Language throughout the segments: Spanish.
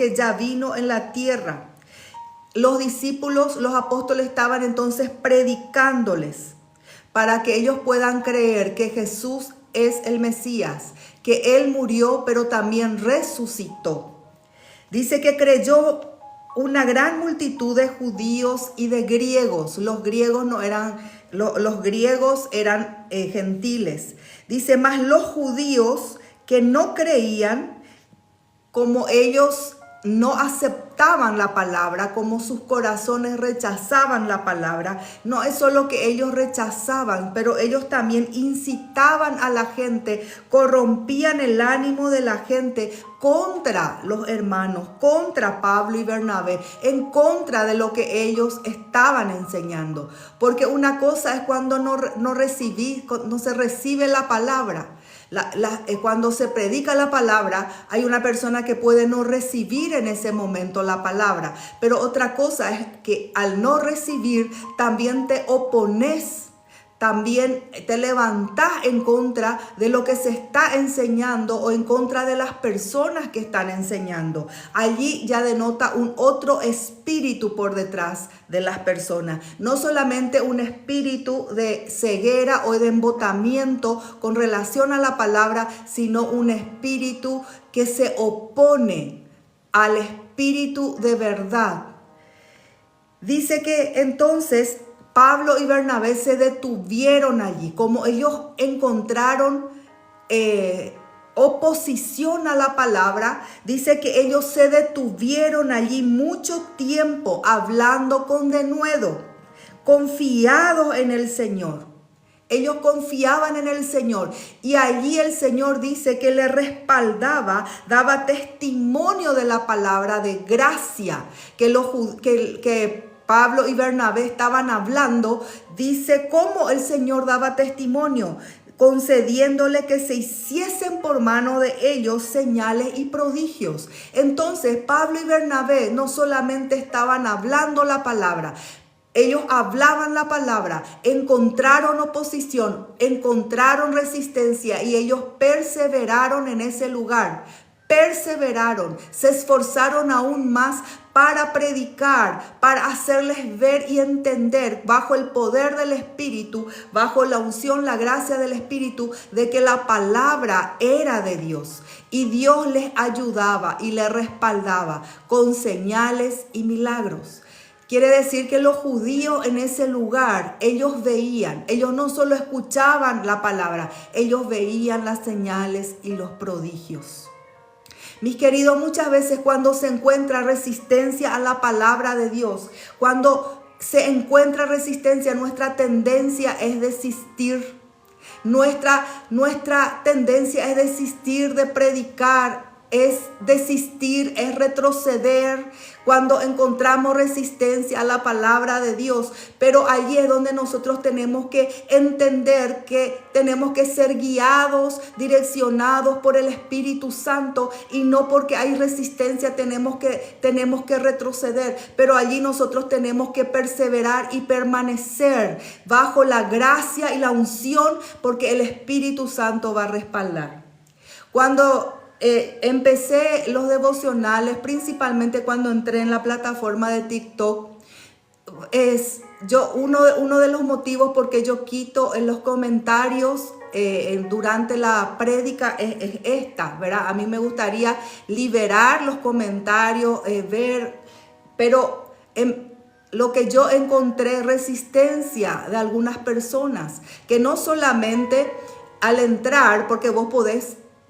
que ya vino en la tierra. Los discípulos, los apóstoles estaban entonces predicándoles para que ellos puedan creer que Jesús es el Mesías, que Él murió pero también resucitó. Dice que creyó una gran multitud de judíos y de griegos. Los griegos no eran, los griegos eran gentiles. Dice, más los judíos que no creían, como ellos no aceptaban la palabra, como sus corazones rechazaban la palabra. No es solo que ellos rechazaban, pero ellos también incitaban a la gente, corrompían el ánimo de la gente contra los hermanos, contra Pablo y Bernabé, en contra de lo que ellos estaban enseñando. Porque una cosa es cuando no se recibe la palabra. Cuando se predica la palabra, hay una persona que puede no recibir en ese momento la palabra. Pero otra cosa es que al no recibir, también te opones, también te levantás en contra de lo que se está enseñando o en contra de las personas que están enseñando. Allí ya denota un otro espíritu por detrás de las personas. No solamente un espíritu de ceguera o de embotamiento con relación a la palabra, sino un espíritu que se opone al espíritu de verdad. Dice que entonces Pablo y Bernabé se detuvieron allí, como ellos encontraron oposición a la palabra. Dice que ellos se detuvieron allí mucho tiempo hablando con denuedo, confiados en el Señor. Ellos confiaban en el Señor y allí el Señor dice que le respaldaba, daba testimonio de la palabra de gracia que Pablo y Bernabé estaban hablando. Dice cómo el Señor daba testimonio, concediéndole que se hiciesen por mano de ellos señales y prodigios. Entonces Pablo y Bernabé no solamente estaban hablando la palabra, ellos hablaban la palabra, encontraron oposición, encontraron resistencia y ellos perseveraron en ese lugar. Perseveraron, se esforzaron aún más para predicar, para hacerles ver y entender bajo el poder del Espíritu, bajo la unción, la gracia del Espíritu, de que la palabra era de Dios. Y Dios les ayudaba y les respaldaba con señales y milagros. Quiere decir que los judíos en ese lugar, ellos veían, ellos no solo escuchaban la palabra, ellos veían las señales y los prodigios. Mis queridos, muchas veces cuando se encuentra resistencia a la palabra de Dios, cuando se encuentra resistencia, nuestra tendencia es desistir. Nuestra tendencia es desistir de predicar, es desistir, es retroceder cuando encontramos resistencia a la palabra de Dios. Pero allí es donde nosotros tenemos que entender que tenemos que ser guiados, direccionados por el Espíritu Santo, y no porque hay resistencia tenemos que retroceder. Pero allí nosotros tenemos que perseverar y permanecer bajo la gracia y la unción, porque el Espíritu Santo va a respaldar. Cuando empecé los devocionales, principalmente cuando entré en la plataforma de TikTok, uno de los motivos porque yo quito en los comentarios durante la prédica es esta, ¿verdad? A mí me gustaría liberar los comentarios, pero lo que yo encontré, resistencia de algunas personas, que no solamente al entrar, porque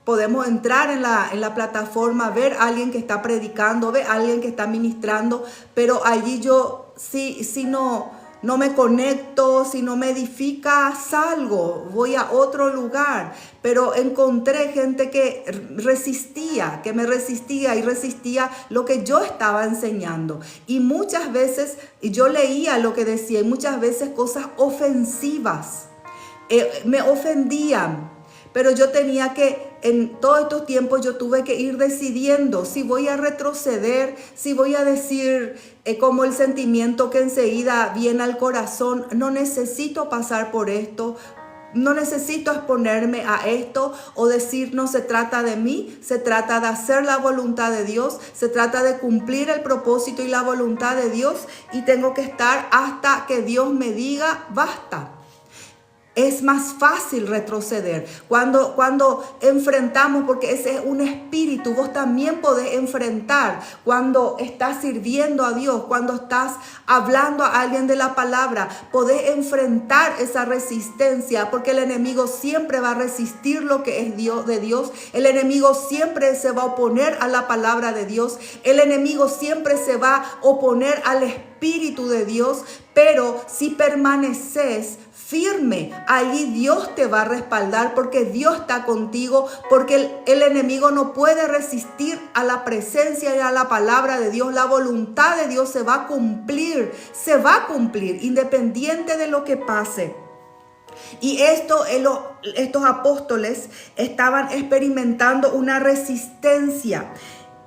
podemos entrar en la plataforma, ver a alguien que está predicando, ver a alguien que está ministrando, pero allí yo si no me conecto, si no me edifica, salgo, voy a otro lugar. Pero encontré gente que me resistía y resistía lo que yo estaba enseñando. Y muchas veces yo leía lo que decía y muchas veces cosas ofensivas, me ofendían. Pero yo tenía que, en todos estos tiempos yo tuve que ir decidiendo si voy a retroceder, si voy a decir como el sentimiento que enseguida viene al corazón, no necesito pasar por esto, no necesito exponerme a esto o decir no se trata de mí, se trata de hacer la voluntad de Dios, se trata de cumplir el propósito y la voluntad de Dios y tengo que estar hasta que Dios me diga basta. Es más fácil retroceder cuando enfrentamos, porque ese es un espíritu. Vos también podés enfrentar cuando estás sirviendo a Dios, cuando estás hablando a alguien de la palabra. Podés enfrentar esa resistencia, porque el enemigo siempre va a resistir lo que es de Dios. El enemigo siempre se va a oponer a la palabra de Dios. El enemigo siempre se va a oponer al Espíritu de Dios. Pero si permaneces firme, allí Dios te va a respaldar, porque Dios está contigo, porque el enemigo no puede resistir a la presencia y a la palabra de Dios. La voluntad de Dios se va a cumplir independiente de lo que pase. Y estos apóstoles estaban experimentando una resistencia,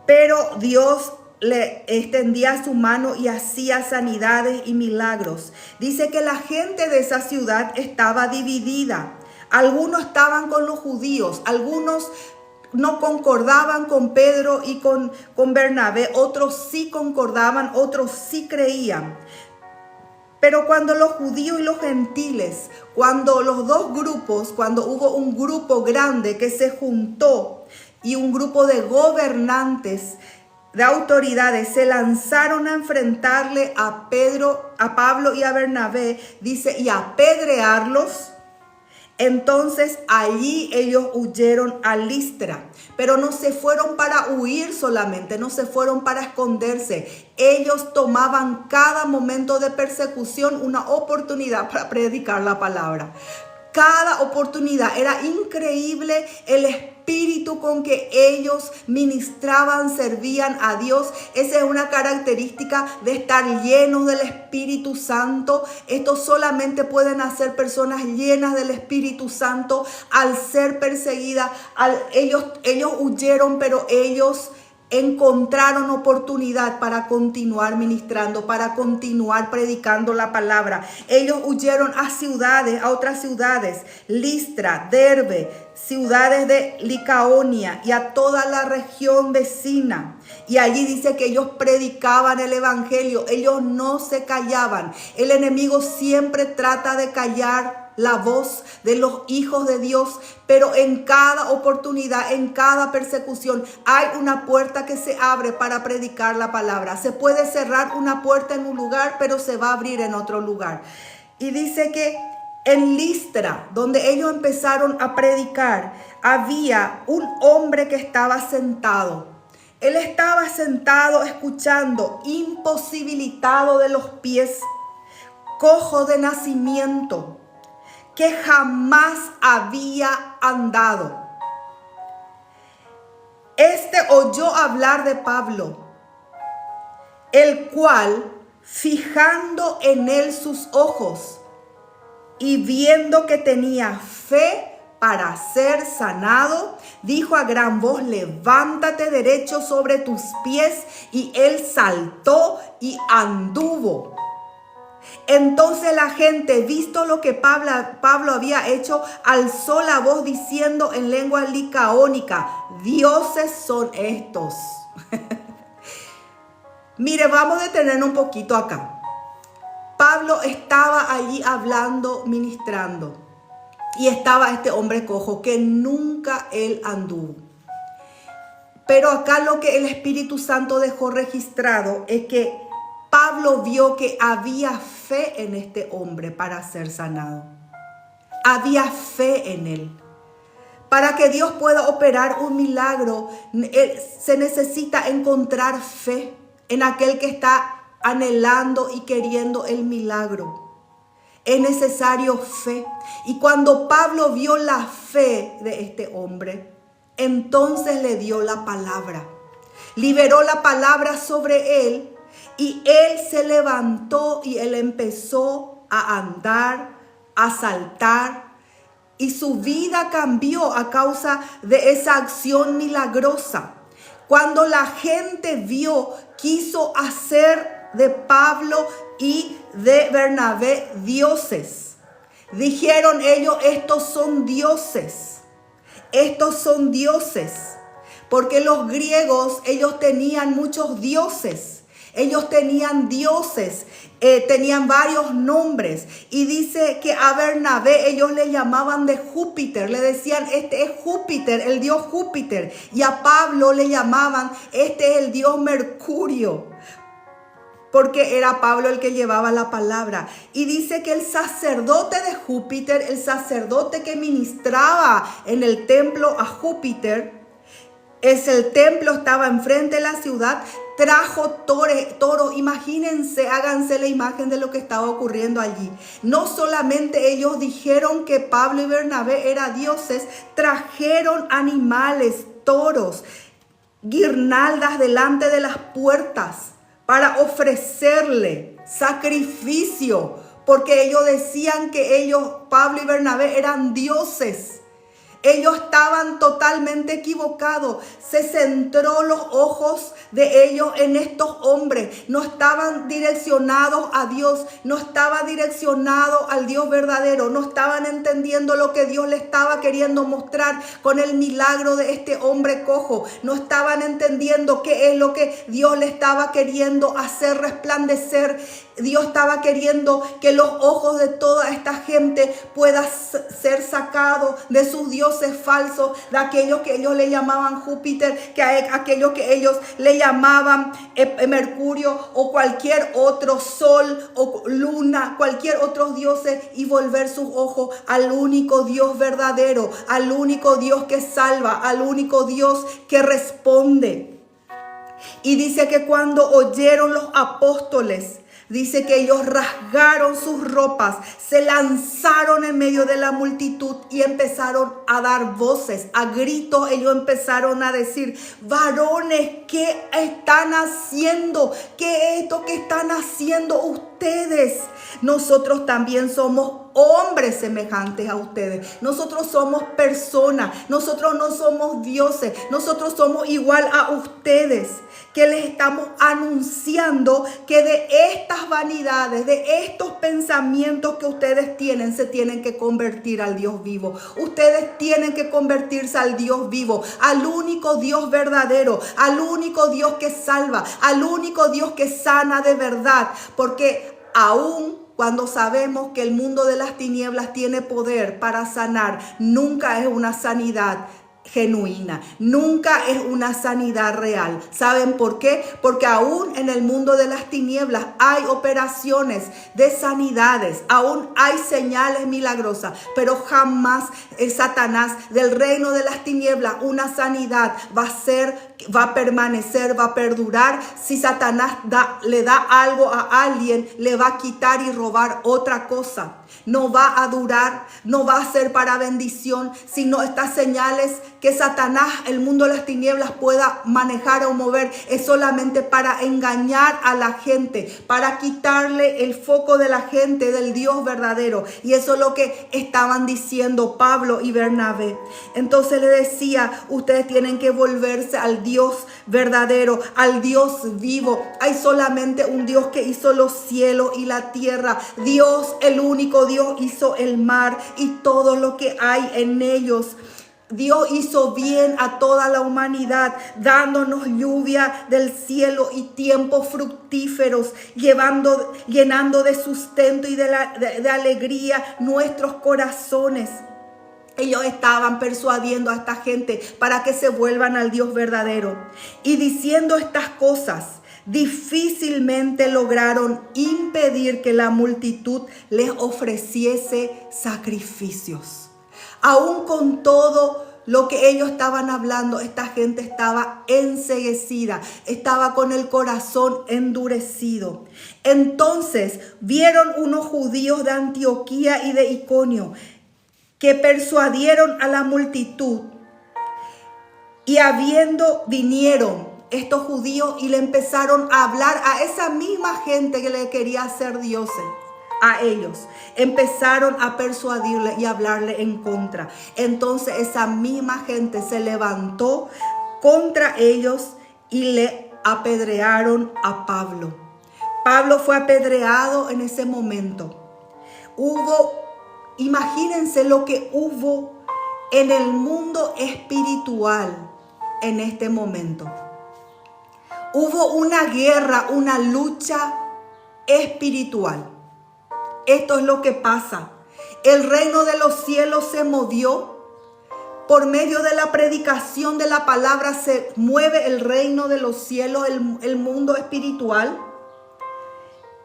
pero Dios le extendía su mano y hacía sanidades y milagros. Dice que la gente de esa ciudad estaba dividida. Algunos estaban con los judíos, algunos no concordaban con Pedro y con Bernabé, otros sí concordaban, otros sí creían. Pero cuando los judíos y los gentiles, cuando los dos grupos, cuando hubo un grupo grande que se juntó y un grupo de gobernantes, de autoridades, se lanzaron a enfrentarle a Pablo y a Bernabé, dice, y a apedrearlos. Entonces allí ellos huyeron a Listra, pero no se fueron para huir solamente, no se fueron para esconderse. Ellos tomaban cada momento de persecución una oportunidad para predicar la palabra. Cada oportunidad, era increíble el espíritu con que ellos ministraban, servían a Dios. Esa es una característica de estar llenos del Espíritu Santo. Esto solamente pueden hacer personas llenas del Espíritu Santo. Al ser perseguidas, ellos huyeron, pero ellos encontraron oportunidad para continuar ministrando, para continuar predicando la palabra. Ellos huyeron a otras ciudades, Listra, Derbe, ciudades de Licaonia y a toda la región vecina. Y allí dice que ellos predicaban el evangelio, ellos no se callaban. El enemigo siempre trata de callar la voz de los hijos de Dios, pero en cada oportunidad, en cada persecución, hay una puerta que se abre para predicar la palabra. Se puede cerrar una puerta en un lugar, pero se va a abrir en otro lugar. Y dice que en Listra, donde ellos empezaron a predicar, había un hombre que estaba sentado. Él estaba sentado escuchando, imposibilitado de los pies, cojo de nacimiento, que jamás había andado. Este oyó hablar de Pablo, el cual, fijando en él sus ojos y viendo que tenía fe para ser sanado, dijo a gran voz: levántate derecho sobre tus pies. Y él saltó y anduvo. Entonces la gente, visto lo que Pablo había hecho, alzó la voz diciendo en lengua licaónica: dioses son estos. Mire, vamos a detenernos un poquito acá. Pablo estaba allí hablando, ministrando, y estaba este hombre cojo que nunca él anduvo. Pero acá lo que el Espíritu Santo dejó registrado es que Pablo vio que había fe en este hombre para ser sanado. Había fe en él. Para que Dios pueda operar un milagro, se necesita encontrar fe en aquel que está anhelando y queriendo el milagro. Es necesario fe. Y cuando Pablo vio la fe de este hombre, entonces le dio la palabra. Liberó la palabra sobre él. Y él se levantó y él empezó a andar, a saltar. Y su vida cambió a causa de esa acción milagrosa. Cuando la gente vio, quiso hacer de Pablo y de Bernabé dioses. Dijeron ellos, estos son dioses. Estos son dioses. Porque los griegos, ellos tenían muchos dioses. Ellos tenían dioses, tenían varios nombres. Y dice que a Bernabé ellos le llamaban de Júpiter. Le decían, este es Júpiter, el dios Júpiter. Y a Pablo le llamaban, este es el dios Mercurio. Porque era Pablo el que llevaba la palabra. Y dice que el sacerdote de Júpiter, el sacerdote que ministraba en el templo a Júpiter, el templo estaba enfrente de la ciudad, trajo toros. Imagínense, háganse la imagen de lo que estaba ocurriendo allí. No solamente ellos dijeron que Pablo y Bernabé eran dioses, trajeron animales, toros, guirnaldas delante de las puertas para ofrecerle sacrificio, porque ellos decían que ellos, Pablo y Bernabé, eran dioses. Ellos estaban totalmente equivocados. Se centró los ojos de ellos en estos hombres. No estaban direccionados a Dios. No estaban direccionados al Dios verdadero. No estaban entendiendo lo que Dios le estaba queriendo mostrar con el milagro de este hombre cojo. No estaban entendiendo qué es lo que Dios le estaba queriendo hacer resplandecer. Dios estaba queriendo que los ojos de toda esta gente puedan ser sacados de sus dioses falsos, de aquellos que ellos le llamaban Júpiter, que aquellos que ellos le llamaban Mercurio o cualquier otro, sol o luna, cualquier otro dioses, y volver sus ojos al único Dios verdadero, al único Dios que salva, al único Dios que responde. Y dice que cuando oyeron los apóstoles, dice que ellos rasgaron sus ropas, se lanzaron en medio de la multitud y empezaron a dar voces, a gritos. Ellos empezaron a decir, varones, ¿qué están haciendo? ¿Qué es esto que están haciendo ustedes? Nosotros también somos hombres semejantes a ustedes. Nosotros somos personas. Nosotros no somos dioses. Nosotros somos igual a ustedes. Que les estamos anunciando que de estas vanidades, de estos pensamientos que ustedes tienen, se tienen que convertir al Dios vivo. Ustedes tienen que convertirse al Dios vivo, al único Dios verdadero, al único Dios que salva, al único Dios que sana de verdad. Porque aún cuando sabemos que el mundo de las tinieblas tiene poder para sanar, nunca es una sanidad genuina, nunca es una sanidad real. ¿Saben por qué? Porque aún en el mundo de las tinieblas hay operaciones de sanidades, aún hay señales milagrosas, pero jamás el Satanás del reino de las tinieblas, una sanidad va a permanecer, va a perdurar. Si Satanás le da algo a alguien, le va a quitar y robar otra cosa. No va a durar, no va a ser para bendición, sino estas señales que Satanás, el mundo de las tinieblas, pueda manejar o mover, es solamente para engañar a la gente, para quitarle el foco de la gente del Dios verdadero. Y eso es lo que estaban diciendo Pablo y Bernabé. Entonces le decía, ustedes tienen que volverse al Dios verdadero, al Dios vivo. Hay solamente un Dios que hizo los cielos y la tierra. Dios, el único Dios, hizo el mar y todo lo que hay en ellos. Dios hizo bien a toda la humanidad, dándonos lluvia del cielo y tiempos fructíferos, llenando de sustento y de alegría nuestros corazones. Ellos estaban persuadiendo a esta gente para que se vuelvan al Dios verdadero. Y diciendo estas cosas, difícilmente lograron impedir que la multitud les ofreciese sacrificios. Aún con todo lo que ellos estaban hablando, esta gente estaba enceguecida, estaba con el corazón endurecido. Entonces vieron unos judíos de Antioquía y de Iconio que persuadieron a la multitud, y vinieron estos judíos y le empezaron a hablar a esa misma gente que le quería hacer dioses. A ellos empezaron a persuadirle y hablarle en contra. Entonces esa misma gente se levantó contra ellos y le apedrearon a Pablo. Pablo fue apedreado en ese momento. Hubo imagínense lo que hubo en el mundo espiritual en este momento. Hubo una guerra, una lucha espiritual. Esto es lo que pasa. El reino de los cielos se movió. Por medio de la predicación de la palabra se mueve el reino de los cielos, el mundo espiritual.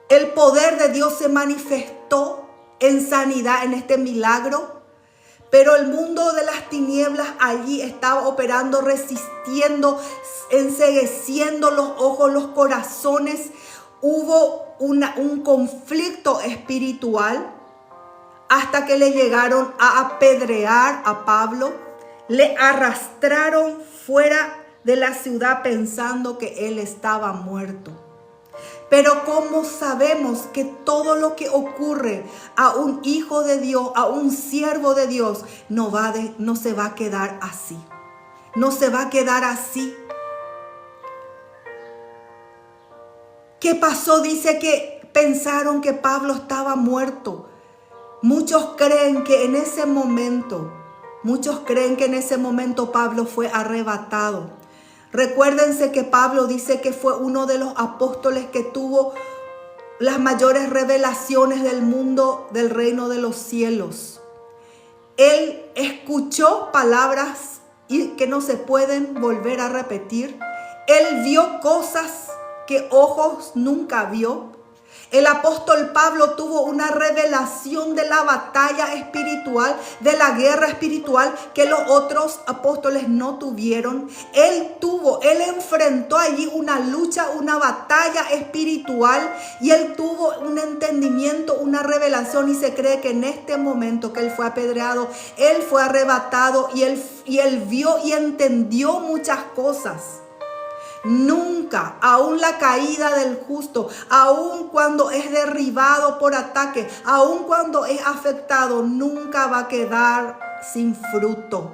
El poder de Dios se manifestó en sanidad en este milagro. Pero el mundo de las tinieblas allí estaba operando, resistiendo, encegueciendo los ojos, los corazones. Hubo un conflicto espiritual hasta que le llegaron a apedrear a Pablo. Le arrastraron fuera de la ciudad pensando que él estaba muerto. Pero ¿cómo sabemos que todo lo que ocurre a un hijo de Dios, a un siervo de Dios, no se va a quedar así? No se va a quedar así. ¿Qué pasó? Dice que pensaron que Pablo estaba muerto. Muchos creen que en ese momento Pablo fue arrebatado. Recuérdense que Pablo dice que fue uno de los apóstoles que tuvo las mayores revelaciones del mundo, del reino de los cielos. Él escuchó palabras que no se pueden volver a repetir. Él vio cosas que ojos nunca vio. El apóstol Pablo tuvo una revelación de la batalla espiritual, de la guerra espiritual que los otros apóstoles no tuvieron. Él enfrentó allí una lucha, una batalla espiritual, y él tuvo un entendimiento, una revelación, y se cree que en este momento que él fue apedreado, él fue arrebatado y él vio y entendió muchas cosas. Nunca, aún la caída del justo, aún cuando es derribado por ataque, aún cuando es afectado, nunca va a quedar sin fruto.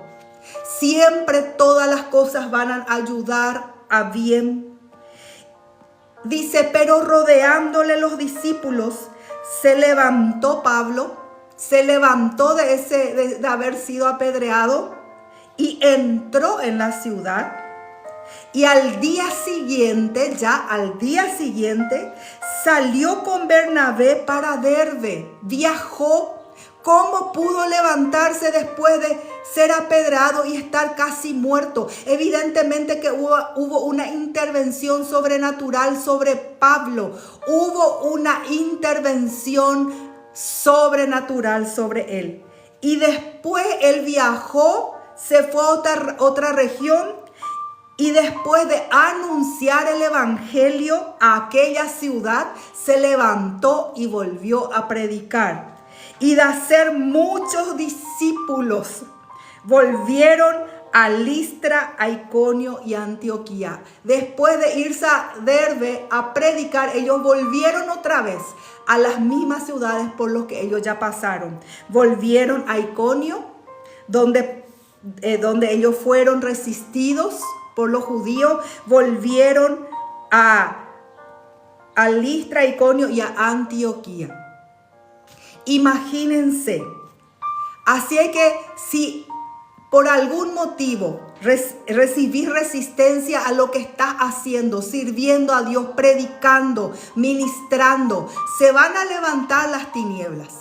Siempre todas las cosas van a ayudar a bien. Dice, pero rodeándole los discípulos, se levantó Pablo, se levantó de haber sido apedreado y entró en la ciudad. Y al día siguiente, salió con Bernabé para Derbe. Viajó. ¿Cómo pudo levantarse después de ser apedreado y estar casi muerto? Evidentemente que hubo una intervención sobrenatural sobre Pablo. Hubo una intervención sobrenatural sobre él. Y después él viajó, se fue a otra región. Y después de anunciar el evangelio a aquella ciudad, se levantó y volvió a predicar. Y de hacer muchos discípulos, volvieron a Listra, a Iconio y a Antioquía. Después de irse a Derbe a predicar, ellos volvieron otra vez a las mismas ciudades por las que ellos ya pasaron. Volvieron a Iconio, donde ellos fueron resistidos por los judíos. Volvieron a Listra, Iconio y a Antioquía. Imagínense. Así es que si por algún motivo recibís resistencia a lo que estás haciendo, sirviendo a Dios, predicando, ministrando, se van a levantar las tinieblas.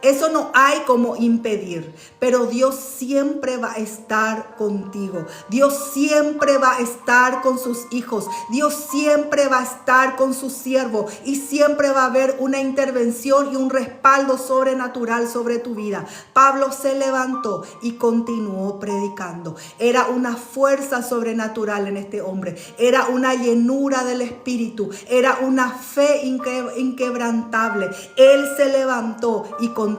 Eso no hay como impedir, pero Dios siempre va a estar contigo. Dios siempre va a estar con sus hijos. Dios siempre va a estar con sus siervos y siempre va a haber una intervención y un respaldo sobrenatural sobre tu vida. Pablo se levantó y continuó predicando. Era una fuerza sobrenatural en este hombre. Era una llenura del Espíritu. Era una fe inquebrantable. Él se levantó y continuó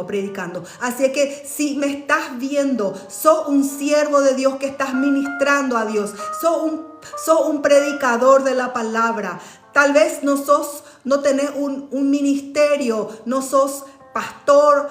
predicando. Así que si me estás viendo, sos un siervo de Dios que estás ministrando a Dios, sos un predicador de la palabra. Tal vez no tenés un ministerio, no sos pastor,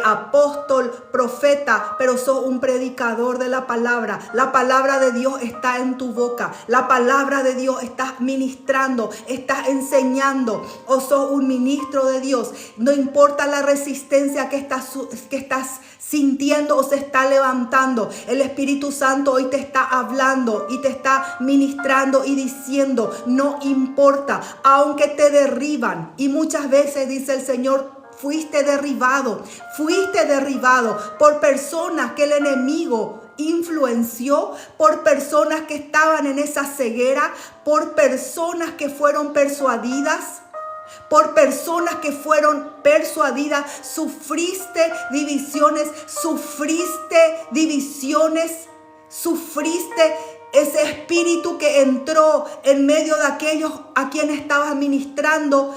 apóstol, profeta, pero sos un predicador de la palabra. La palabra de Dios está en tu boca. La palabra de Dios estás ministrando, estás enseñando, o sos un ministro de Dios. No importa la resistencia que estás sintiendo o se está levantando. El Espíritu Santo hoy te está hablando y te está ministrando y diciendo, no importa, aunque te derriban. Y muchas veces dice el Señor, fuiste derribado por personas que el enemigo influenció, por personas que estaban en esa ceguera, por personas que fueron persuadidas. Sufriste divisiones, sufriste ese espíritu que entró en medio de aquellos a quienes estabas ministrando.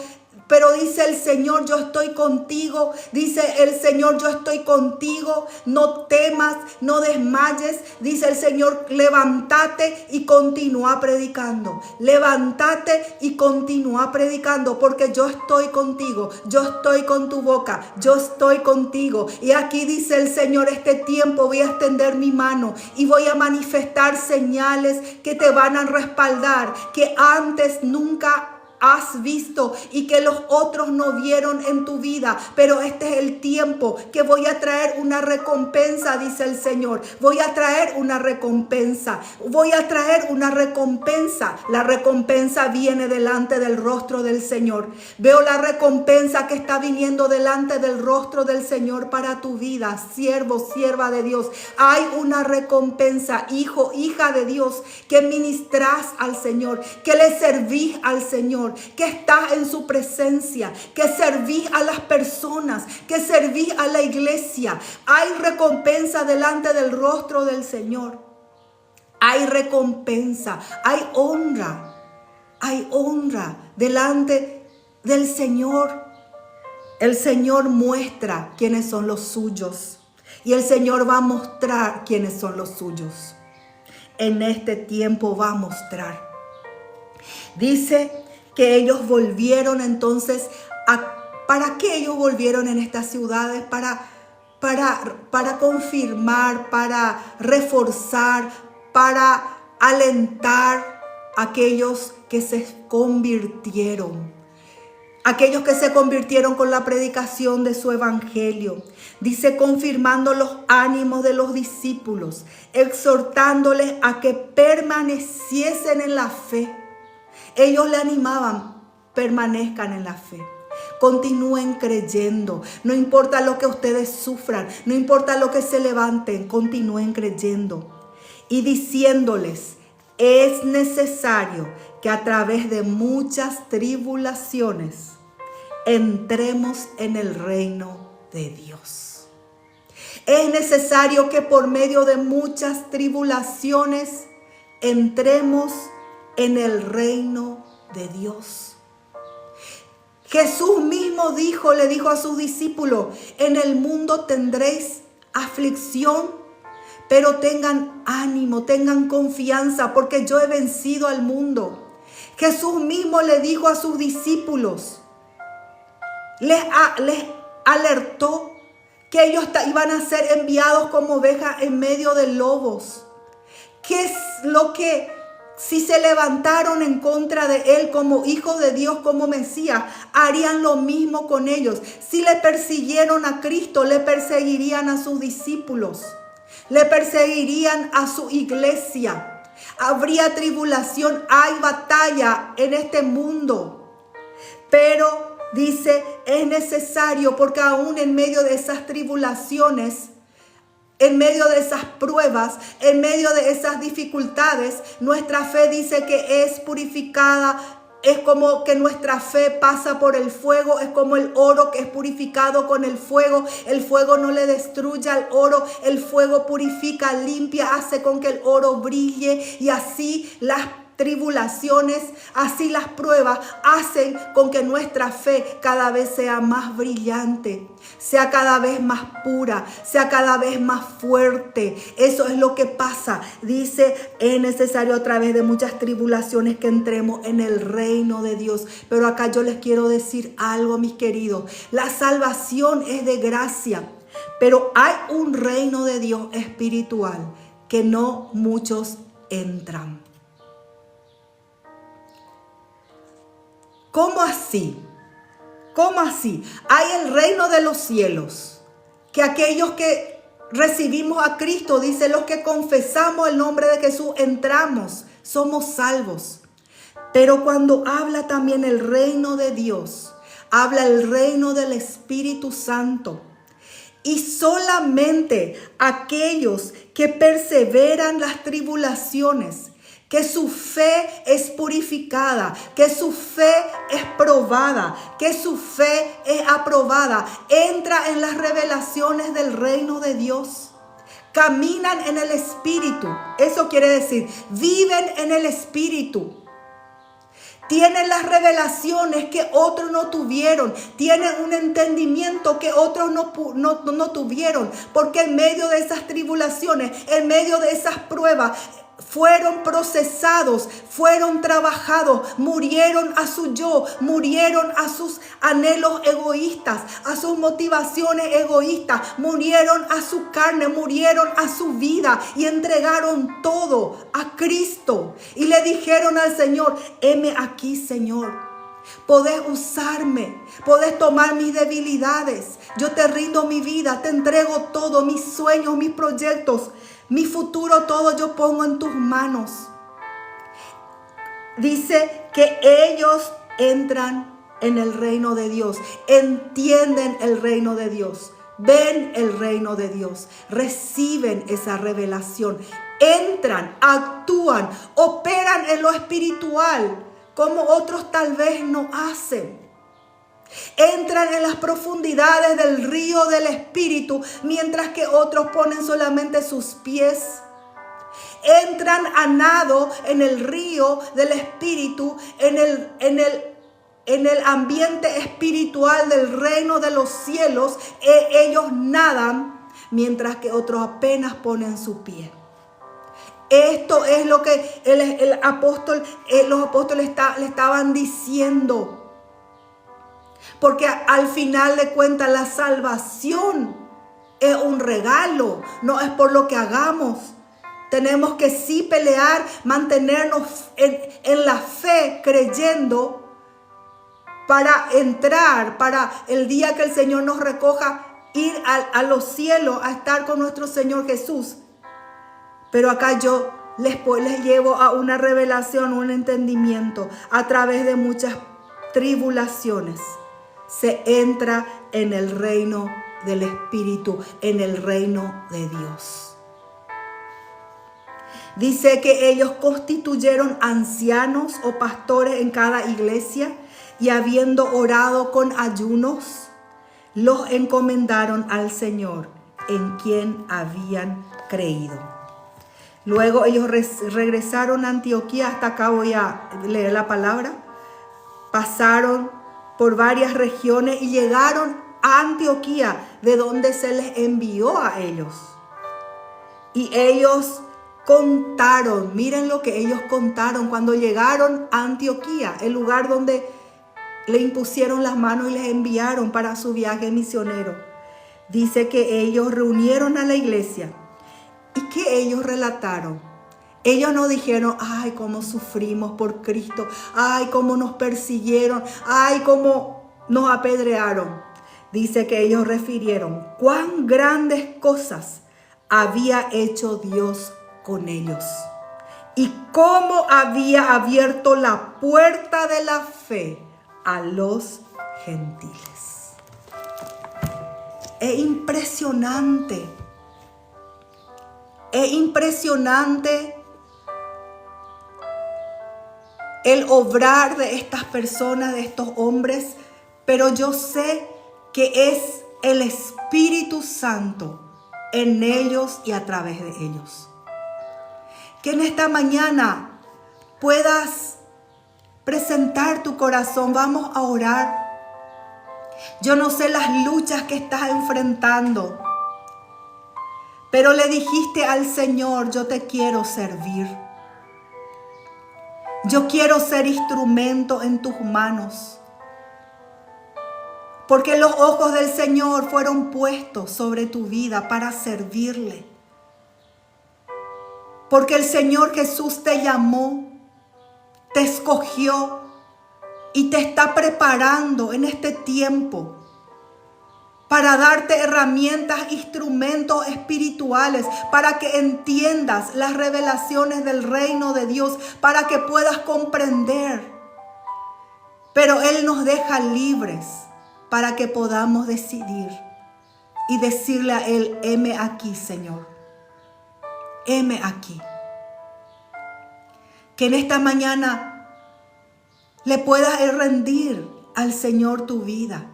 Pero dice el Señor, yo estoy contigo. Dice el Señor, yo estoy contigo. No temas, no desmayes. Dice el Señor, levántate y continúa predicando. Levántate y continúa predicando, porque yo estoy contigo. Yo estoy con tu boca. Yo estoy contigo. Y aquí dice el Señor, este tiempo voy a extender mi mano y voy a manifestar señales que te van a respaldar, que antes nunca has visto y que los otros no vieron en tu vida. Pero este es el tiempo que voy a traer una recompensa, dice el Señor. Voy a traer una recompensa. La recompensa viene delante del rostro del Señor. Veo la recompensa que está viniendo delante del rostro del Señor para tu vida, siervo, sierva de Dios. Hay una recompensa, hijo, hija de Dios, que ministras al Señor, que le servís al Señor, que estás en su presencia, que servís a las personas, que servís a la iglesia. Hay recompensa delante del rostro del Señor. Hay recompensa, hay honra delante del Señor. El Señor muestra quiénes son los suyos y el Señor va a mostrar quiénes son los suyos. En este tiempo va a mostrar. Dice que ellos volvieron entonces ¿para qué ellos volvieron en estas ciudades? Para confirmar, para reforzar, para alentar a aquellos que se convirtieron. Aquellos que se convirtieron con la predicación de su evangelio. Dice, confirmando los ánimos de los discípulos, exhortándoles a que permaneciesen en la fe. Ellos le animaban, permanezcan en la fe. Continúen creyendo. No importa lo que ustedes sufran, no importa lo que se levanten, continúen creyendo. Y diciéndoles, es necesario que a través de muchas tribulaciones entremos en el reino de Dios. Es necesario que por medio de muchas tribulaciones entremos en el reino de Dios. Jesús mismo le dijo a sus discípulos, en el mundo tendréis aflicción, pero tengan ánimo, tengan confianza, porque yo he vencido al mundo. Jesús mismo le dijo a sus discípulos, les alertó que ellos iban a ser enviados como ovejas en medio de lobos. ¿Qué es lo que, si se levantaron en contra de él como hijo de Dios, como Mesías, harían lo mismo con ellos? Si le persiguieron a Cristo, le perseguirían a sus discípulos, le perseguirían a su iglesia. Habría tribulación, hay batalla en este mundo, pero dice, es necesario, porque aún en medio de esas tribulaciones, en medio de esas pruebas, en medio de esas dificultades, nuestra fe dice que es purificada. Es como que nuestra fe pasa por el fuego, es como el oro que es purificado con el fuego. El fuego no le destruye al oro, el fuego purifica, limpia, hace con que el oro brille, y así las tribulaciones, así las pruebas hacen con que nuestra fe cada vez sea más brillante, sea cada vez más pura, sea cada vez más fuerte. Eso es lo que pasa. Dice, es necesario a través de muchas tribulaciones que entremos en el reino de Dios. Pero acá yo les quiero decir algo, mis queridos. La salvación es de gracia. Pero hay un reino de Dios espiritual que no muchos entran. ¿Cómo así? ¿Cómo así? Hay el reino de los cielos, que aquellos que recibimos a Cristo, dice, los que confesamos el nombre de Jesús, entramos, somos salvos. Pero cuando habla también el reino de Dios, habla el reino del Espíritu Santo. Y solamente aquellos que perseveran las tribulaciones, que su fe es purificada, que su fe es probada, que su fe es aprobada, entra en las revelaciones del reino de Dios. Caminan en el Espíritu. Eso quiere decir, viven en el Espíritu. Tienen las revelaciones que otros no tuvieron. Tienen un entendimiento que otros no tuvieron. Porque en medio de esas tribulaciones, en medio de esas pruebas, fueron procesados, fueron trabajados, murieron a su yo, murieron a sus anhelos egoístas, a sus motivaciones egoístas, murieron a su carne, murieron a su vida y entregaron todo a Cristo. Y le dijeron al Señor, heme aquí, Señor. Podés usarme, podés tomar mis debilidades. Yo te rindo mi vida, te entrego todo, mis sueños, mis proyectos. Mi futuro todo yo pongo en tus manos. Dice que ellos entran en el reino de Dios, entienden el reino de Dios, ven el reino de Dios, reciben esa revelación, entran, actúan, operan en lo espiritual, como otros tal vez no hacen. Entran en las profundidades del río del Espíritu, mientras que otros ponen solamente sus pies. Entran a nado en el río del Espíritu, en el ambiente espiritual del reino de los cielos. Ellos nadan, mientras que otros apenas ponen su pie. Esto es lo que los apóstoles le estaban diciendo. Porque al final de cuentas la salvación es un regalo, no es por lo que hagamos. Tenemos que sí pelear, mantenernos en la fe, creyendo para entrar, para el día que el Señor nos recoja, ir a los cielos a estar con nuestro Señor Jesús. Pero acá yo les llevo a una revelación, un entendimiento a través de muchas tribulaciones. Se entra en el reino del Espíritu, en el reino de Dios. Dice que ellos constituyeron ancianos o pastores en cada iglesia y habiendo orado con ayunos, los encomendaron al Señor en quien habían creído. Luego ellos regresaron a Antioquía. Hasta acá voy a leer la palabra. Pasaron por varias regiones y llegaron a Antioquía, de donde se les envió a ellos. Y ellos contaron, miren lo que ellos contaron cuando llegaron a Antioquía, el lugar donde le impusieron las manos y les enviaron para su viaje misionero. Dice que ellos reunieron a la iglesia y que ellos relataron. Ellos no dijeron, ay, cómo sufrimos por Cristo, ay, cómo nos persiguieron, ay, cómo nos apedrearon. Dice que ellos refirieron cuán grandes cosas había hecho Dios con ellos y cómo había abierto la puerta de la fe a los gentiles. Es impresionante. Es impresionante el obrar de estas personas, de estos hombres, pero yo sé que es el Espíritu Santo en ellos y a través de ellos. Que en esta mañana puedas presentar tu corazón. Vamos a orar. Yo no sé las luchas que estás enfrentando, pero le dijiste al Señor, yo te quiero servir. Yo quiero ser instrumento en tus manos. Porque los ojos del Señor fueron puestos sobre tu vida para servirle. Porque el Señor Jesús te llamó, te escogió y te está preparando en este tiempo para darte herramientas, instrumentos espirituales, para que entiendas las revelaciones del reino de Dios, para que puedas comprender. Pero Él nos deja libres para que podamos decidir y decirle a Él: heme aquí, Señor, heme aquí. Que en esta mañana le puedas rendir al Señor tu vida.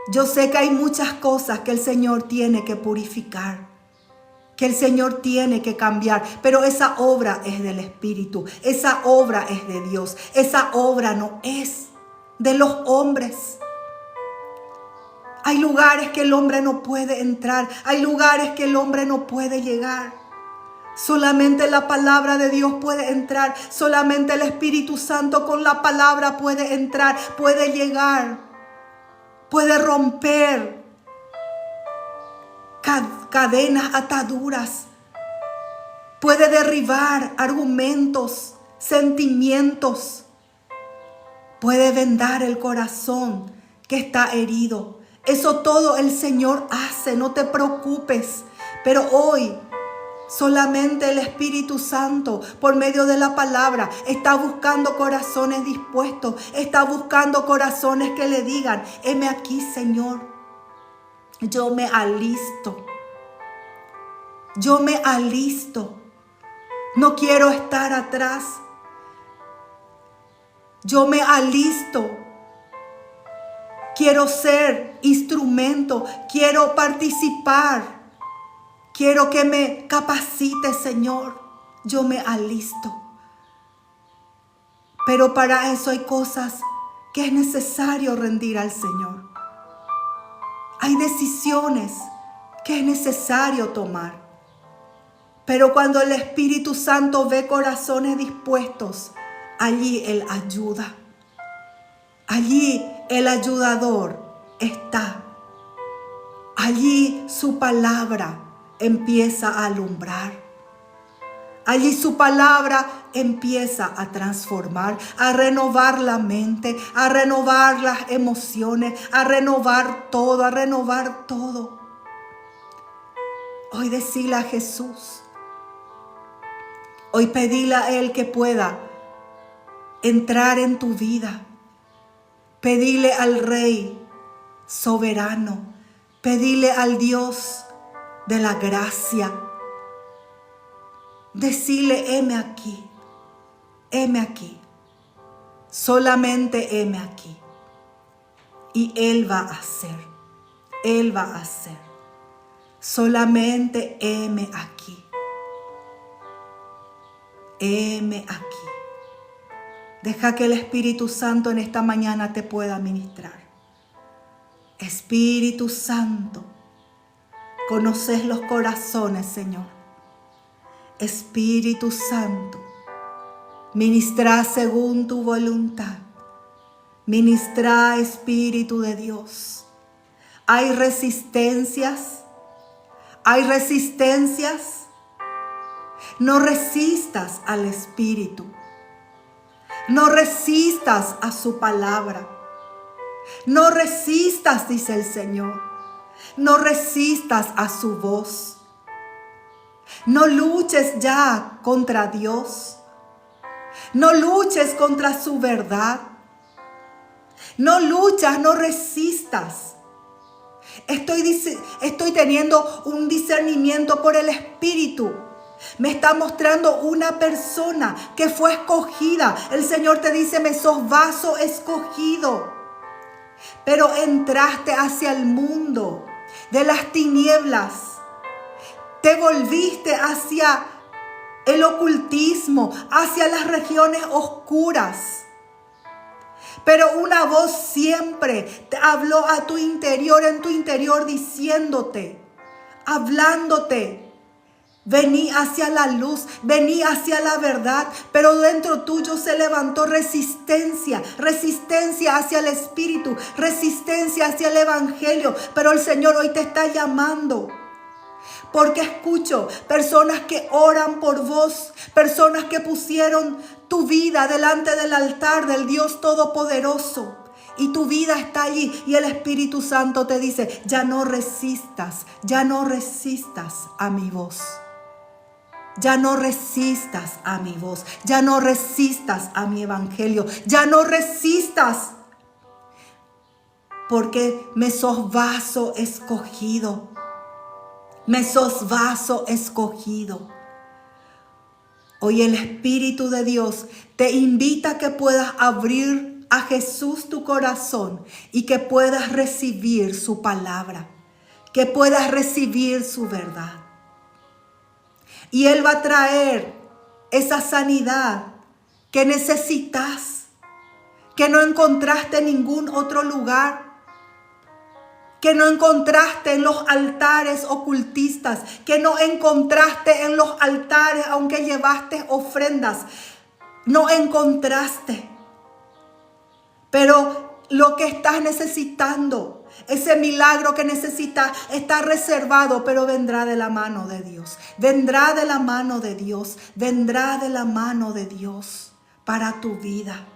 Yo sé que hay muchas cosas que el Señor tiene que purificar, que el Señor tiene que cambiar, pero esa obra es del Espíritu, esa obra es de Dios, esa obra no es de los hombres. Hay lugares que el hombre no puede entrar, hay lugares que el hombre no puede llegar. Solamente la palabra de Dios puede entrar, solamente el Espíritu Santo con la palabra puede entrar, puede llegar. Puede romper cadenas, ataduras. Puede derribar argumentos, sentimientos. Puede vendar el corazón que está herido. Eso todo el Señor hace, no te preocupes. Pero hoy solamente el Espíritu Santo, por medio de la palabra, está buscando corazones dispuestos. Está buscando corazones que le digan: heme aquí, Señor. Yo me alisto. Yo me alisto. No quiero estar atrás. Yo me alisto. Quiero ser instrumento. Quiero participar. Quiero que me capacites, Señor. Yo me alisto. Pero para eso hay cosas que es necesario rendir al Señor. Hay decisiones que es necesario tomar. Pero cuando el Espíritu Santo ve corazones dispuestos, allí Él ayuda. Allí el ayudador está. Allí su palabra empieza a alumbrar. Allí su palabra empieza a transformar, a renovar la mente, a renovar las emociones, a renovar todo, a renovar todo. Hoy decile a Jesús, hoy pedile a Él que pueda entrar en tu vida. Pedile al Rey soberano, pedile al Dios de la gracia. Decile: heme aquí, heme aquí, solamente heme aquí. Y Él va a hacer, Él va a hacer. Solamente heme aquí, heme aquí. Deja que el Espíritu Santo en esta mañana te pueda ministrar. Espíritu Santo, conoces los corazones, Señor. Espíritu Santo, ministra según tu voluntad. Ministra, Espíritu de Dios. Hay resistencias. Hay resistencias. No resistas al Espíritu. No resistas a su palabra. No resistas, dice el Señor. No resistas a su voz. No luches ya contra Dios. No luches contra su verdad. No luchas, no resistas. Estoy teniendo un discernimiento por el Espíritu. Me está mostrando una persona que fue escogida. El Señor te dice: me sos vaso escogido. Pero entraste hacia el mundo de las tinieblas. Te volviste hacia el ocultismo, hacia las regiones oscuras. Pero una voz siempre te habló a tu interior, en tu interior, diciéndote, hablándote: Vení hacia la luz, vení hacia la verdad, pero dentro tuyo se levantó resistencia, resistencia hacia el Espíritu, resistencia hacia el Evangelio. Pero el Señor hoy te está llamando. Porque escucho personas que oran por vos, personas que pusieron tu vida delante del altar del Dios Todopoderoso. Y tu vida está allí y el Espíritu Santo te dice, ya no resistas a mi voz. Ya no resistas a mi voz, ya no resistas a mi evangelio, ya no resistas. Porque me sos vaso escogido. Me sos vaso escogido. Hoy el Espíritu de Dios te invita a que puedas abrir a Jesús tu corazón y que puedas recibir su palabra, que puedas recibir su verdad. Y Él va a traer esa sanidad que necesitas, que no encontraste en ningún otro lugar, que no encontraste en los altares ocultistas, que no encontraste en los altares aunque llevaste ofrendas, no encontraste. Pero lo que estás necesitando, ese milagro que necesitas, está reservado, pero vendrá de la mano de Dios. Vendrá de la mano de Dios. Vendrá de la mano de Dios para tu vida.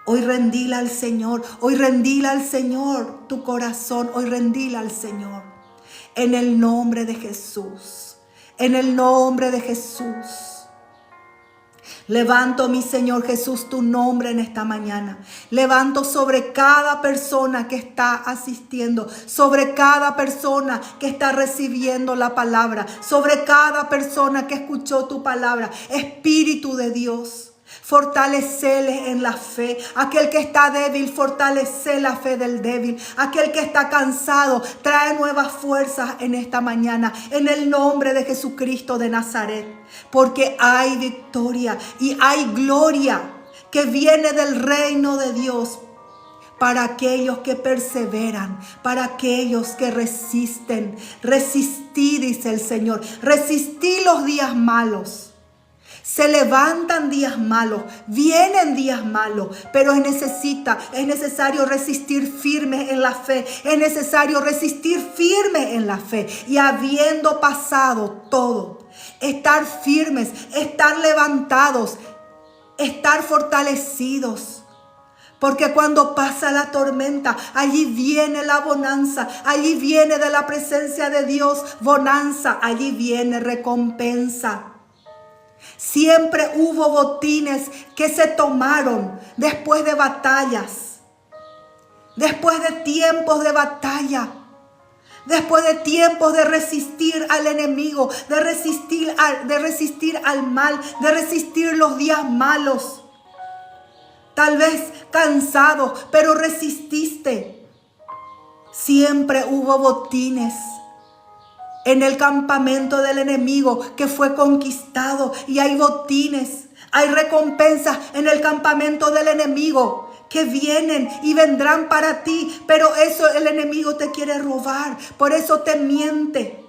Hoy rendila al Señor. Hoy rendila al Señor tu corazón. Hoy rendila al Señor. En el nombre de Jesús. En el nombre de Jesús. Levanto, mi Señor Jesús, tu nombre en esta mañana. Levanto sobre cada persona que está asistiendo, sobre cada persona que está recibiendo la palabra, sobre cada persona que escuchó tu palabra. Espíritu de Dios, fortalecele en la fe. Aquel que está débil, fortalece la fe del débil. Aquel que está cansado, trae nuevas fuerzas en esta mañana. En el nombre de Jesucristo de Nazaret. Porque hay victoria y hay gloria que viene del reino de Dios para aquellos que perseveran, para aquellos que resisten. Resistí, dice el Señor. Resistí los días malos. Se levantan días malos, vienen días malos, pero es necesario resistir firmes en la fe. Es necesario resistir firmes en la fe. Y habiendo pasado todo, estar firmes, estar levantados, estar fortalecidos. Porque cuando pasa la tormenta, allí viene la bonanza, allí viene de la presencia de Dios bonanza, allí viene recompensa. Siempre hubo botines que se tomaron después de batallas, después de tiempos de batalla, después de tiempos de resistir al enemigo, de resistir al mal, de resistir los días malos. Tal vez cansado, pero resististe. Siempre hubo botines en el campamento del enemigo que fue conquistado, y hay botines, hay recompensas en el campamento del enemigo que vienen y vendrán para ti, pero eso el enemigo te quiere robar, por eso te miente.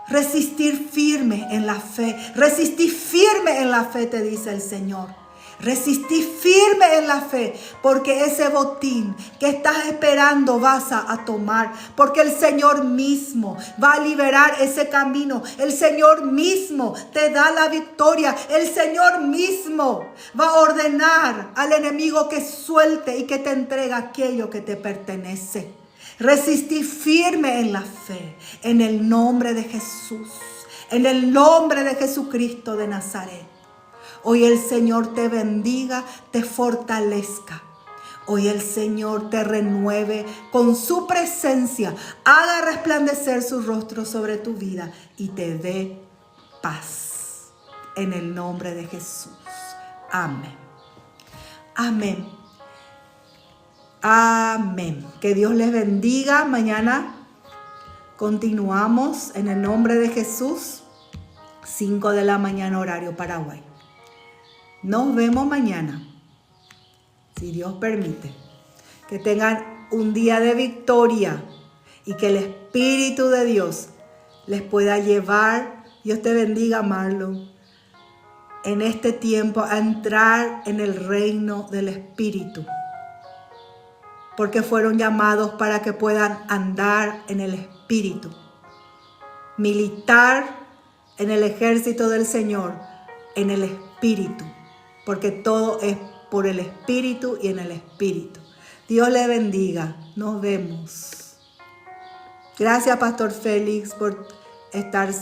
Resistir firme en la fe, resistir firme en la fe, te dice el Señor. Resistí firme en la fe, porque ese botín que estás esperando vas a tomar, porque el Señor mismo va a liberar ese camino. El Señor mismo te da la victoria. El Señor mismo va a ordenar al enemigo que suelte y que te entregue aquello que te pertenece. Resistí firme en la fe, en el nombre de Jesús, en el nombre de Jesucristo de Nazaret. Hoy el Señor te bendiga, te fortalezca. Hoy el Señor te renueve con su presencia, haga resplandecer su rostro sobre tu vida y te dé paz. En el nombre de Jesús. Amén. Amén. Amén. Que Dios les bendiga. Mañana continuamos en el nombre de Jesús. 5 de la mañana horario Paraguay. Nos vemos mañana, si Dios permite. Que tengan un día de victoria y que el Espíritu de Dios les pueda llevar, Dios te bendiga, Marlon, en este tiempo a entrar en el reino del Espíritu. Porque fueron llamados para que puedan andar en el Espíritu. Militar en el ejército del Señor, en el Espíritu. Porque todo es por el Espíritu y en el Espíritu. Dios le bendiga. Nos vemos. Gracias, Pastor Félix, por estar